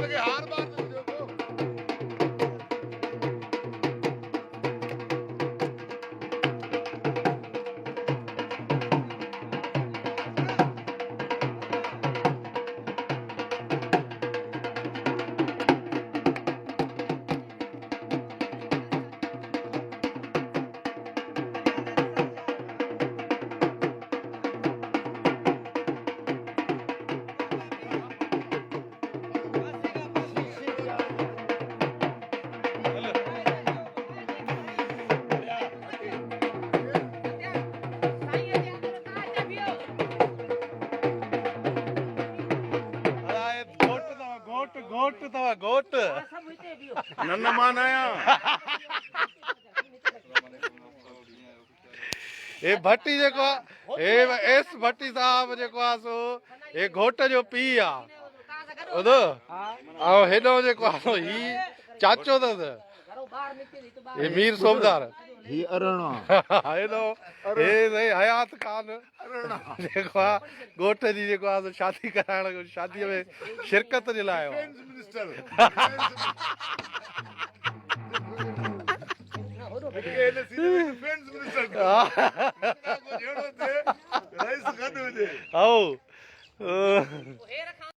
के हार बार देखो गोट नन्ना मान आया ए भट्टी जेको ए एस भट्टी साहब जेको आहे सो ए घोट जो पी आहे ॿुधो ऐं हेॾो जेको आहे सो ही चाचो अथसि हे मीर सोमदार ही अरणा हेॾो हे सही हयात ख़ान जेको आहे घोट जी जेको आहे शादी कराइण शादीअ में शिरकत जे लाइ आयो आहे। मिनिस्टर आओ